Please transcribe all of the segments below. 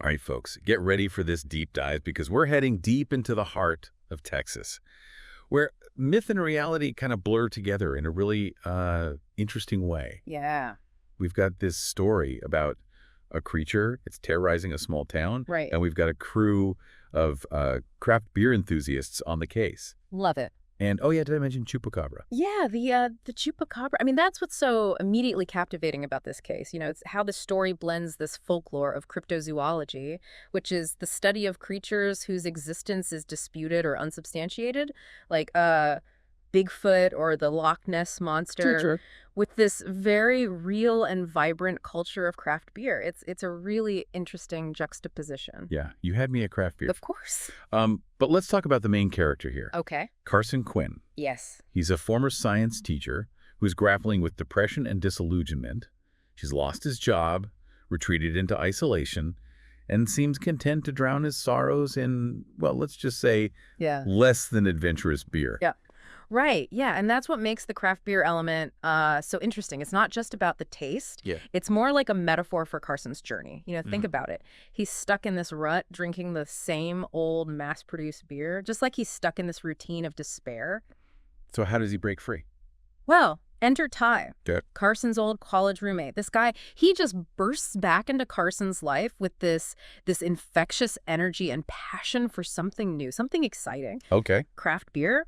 All right, folks, get ready for this deep dive because we're heading deep into the heart of Texas, where myth and reality kind of blur together in a really interesting way. Yeah. We've got this story about a creature. It's terrorizing a small town. Right. And we've got a crew of craft beer enthusiasts on the case. Love it. And, oh yeah, did I mention Chupacabra? Yeah, the Chupacabra. I mean, that's what's so immediately captivating about this case. It's how the story blends this folklore of cryptozoology, which is the study of creatures whose existence is disputed or unsubstantiated, like Bigfoot or the Loch Ness Monster, Sure. with this very real and vibrant culture of craft beer. It's a really interesting juxtaposition. Yeah, you had me at craft beer. Of course. But let's talk about the main character here. Okay. Carson Quinn. Yes. He's a former science teacher who's grappling with depression and disillusionment. He's lost his job, retreated into isolation, and seems content to drown his sorrows in, well, let's just say, less than adventurous beer. Yeah. Right, yeah, and that's what makes the craft beer element so interesting. It's not just about the taste. Yeah. It's more like a metaphor for Carson's journey. Think about it. He's stuck in this rut, drinking the same old mass-produced beer, just like he's stuck in this routine of despair. So how does he break free? Well, enter Ty, Okay. Carson's old college roommate. This guy, he just bursts back into Carson's life with this infectious energy and passion for something new, something exciting. Okay. Craft beer.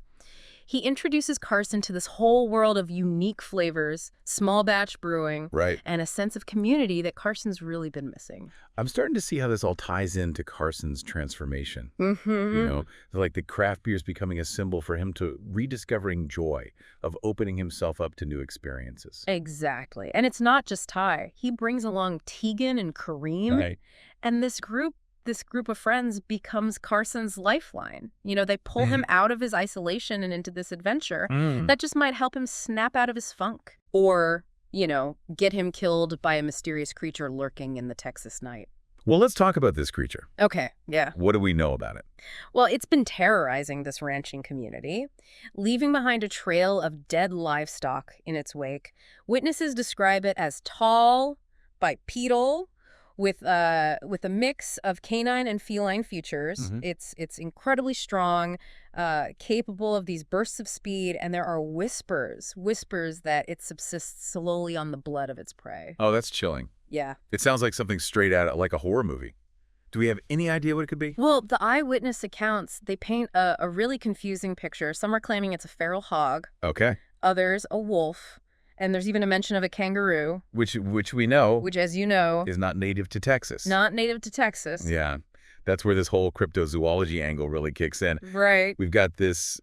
He introduces Carson to this whole world of unique flavors, small batch brewing, Right. and a sense of community that Carson's really been missing. I'm starting to see how this all ties into Carson's transformation. Mm-hmm. Like the craft beer is becoming a symbol for him to rediscovering joy, of opening himself up to new experiences. Exactly. And it's not just Ty. He brings along Tegan and Kareem. Right. And this group of friends becomes Carson's lifeline. They pull him out of his isolation and into this adventure that just might help him snap out of his funk. Or, get him killed by a mysterious creature lurking in the Texas night. Well, let's talk about this creature. Okay, yeah. What do we know about it? Well, it's been terrorizing this ranching community, leaving behind a trail of dead livestock in its wake. Witnesses describe it as tall, bipedal, with a mix of canine and feline features. It's incredibly strong, capable of these bursts of speed, and there are whispers that it subsists solely on the blood of its prey. Oh, that's chilling. Yeah. It sounds like something straight out of like a horror movie. Do we have any idea what it could be? Well, the eyewitness accounts, they paint a really confusing picture. Some are claiming it's a feral hog. Okay. Others, a wolf. And there's even a mention of a kangaroo. Which we know. Which, as you know, is not native to Texas. Not native to Texas. Yeah. That's where this whole cryptozoology angle really kicks in. Right. We've got this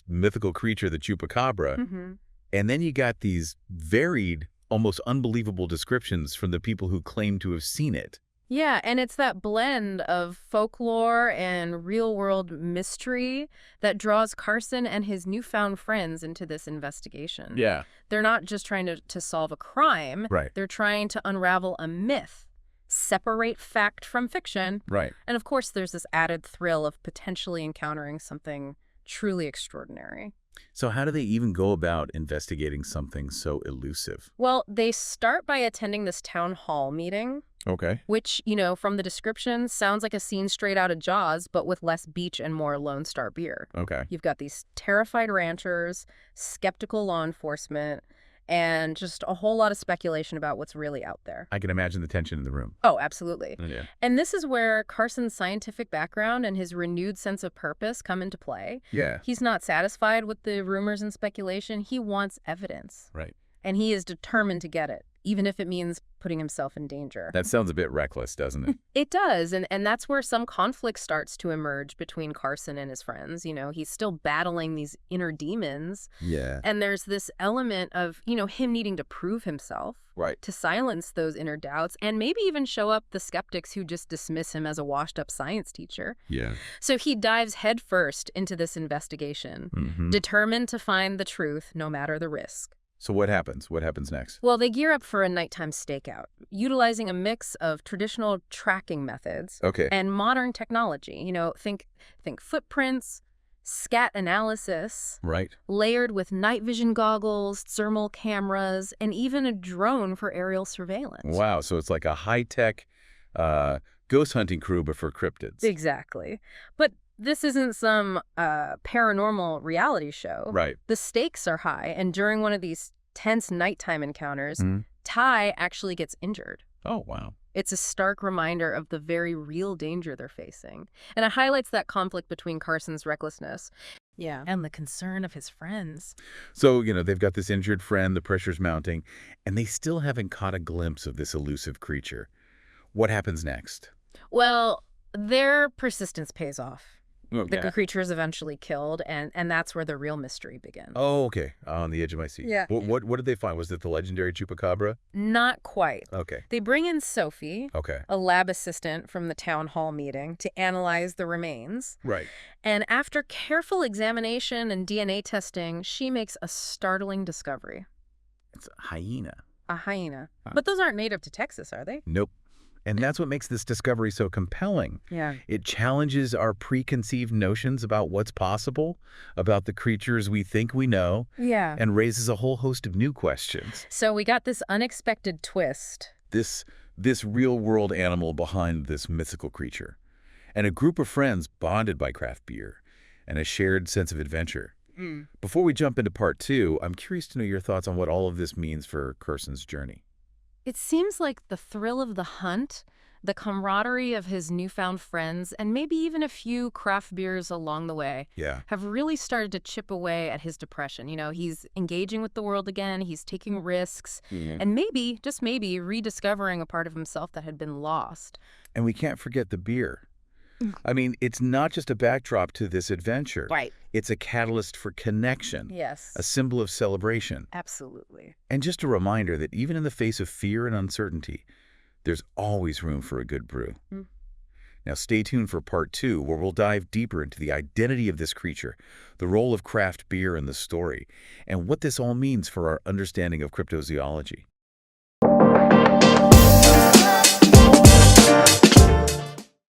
mythical creature, the Chupacabra. And then you got these varied, almost unbelievable descriptions from the people who claim to have seen it. Yeah, and it's that blend of folklore and real-world mystery that draws Carson and his newfound friends into this investigation. Yeah. They're not just trying to solve a crime. Right. They're trying to unravel a myth, separate fact from fiction. Right. And of course, there's this added thrill of potentially encountering something truly extraordinary. So how do they even go about investigating something so elusive? Well, they start by attending this town hall meeting. Okay. Which, from the description, sounds like a scene straight out of Jaws, but with less beach and more Lone Star beer. Okay. You've got these terrified ranchers, skeptical law enforcement, and just a whole lot of speculation about what's really out there. I can imagine the tension in the room. Oh, absolutely. Yeah. And this is where Carson's scientific background and his renewed sense of purpose come into play. Yeah. He's not satisfied with the rumors and speculation. He wants evidence. Right. And he is determined to get it, even if it means putting himself in danger. That sounds a bit reckless, doesn't it? It does, and that's where some conflict starts to emerge between Carson and his friends. He's still battling these inner demons. Yeah. And there's this element of, him needing to prove himself. Right. To silence those inner doubts and maybe even show up the skeptics who just dismiss him as a washed-up science teacher. Yeah. So he dives headfirst into this investigation, determined to find the truth no matter the risk. So what happens? What happens next? Well, they gear up for a nighttime stakeout, utilizing a mix of traditional tracking methods and modern technology. Think footprints, scat analysis, layered with night vision goggles, thermal cameras, and even a drone for aerial surveillance. Wow, so it's like a high-tech Ghost hunting crew, but for cryptids. Exactly. But this isn't some paranormal reality show. Right. The stakes are high, and during one of these tense nighttime encounters, Mhm. Ty actually gets injured. Oh, wow. It's a stark reminder of the very real danger they're facing. And it highlights that conflict between Carson's recklessness and the concern of his friends. So, they've got this injured friend, the pressure's mounting, and they still haven't caught a glimpse of this elusive creature. What happens next? Well, their persistence pays off. Okay. The creature is eventually killed, and that's where the real mystery begins. Oh, okay. On the edge of my seat. Yeah. What did they find? Was it the legendary Chupacabra? Not quite. Okay. They bring in Sophie, Okay. a lab assistant from the town hall meeting, to analyze the remains. Right. And after careful examination and DNA testing, she makes a startling discovery. It's a hyena. A hyena. Huh. But those aren't native to Texas, are they? Nope. And that's what makes this discovery so compelling. Yeah. It challenges our preconceived notions about what's possible, about the creatures we think we know, Yeah. and raises a whole host of new questions. So we got this unexpected twist. This real-world animal behind this mythical creature. And a group of friends bonded by craft beer and a shared sense of adventure. Before we jump into part 2, I'm curious to know your thoughts on what all of this means for Carson's journey. It seems like the thrill of the hunt, the camaraderie of his newfound friends, and maybe even a few craft beers along the way Yeah. have really started to chip away at his depression. He's engaging with the world again, he's taking risks, and maybe, just maybe, rediscovering a part of himself that had been lost. And we can't forget the beer. I mean, it's not just a backdrop to this adventure. Right. It's a catalyst for connection, Yes. a symbol of celebration, Absolutely. and just a reminder that even in the face of fear and uncertainty, there's always room for a good brew. Now stay tuned for part 2, where we'll dive deeper into the identity of this creature, the role of craft beer in the story, and what this all means for our understanding of cryptozoology.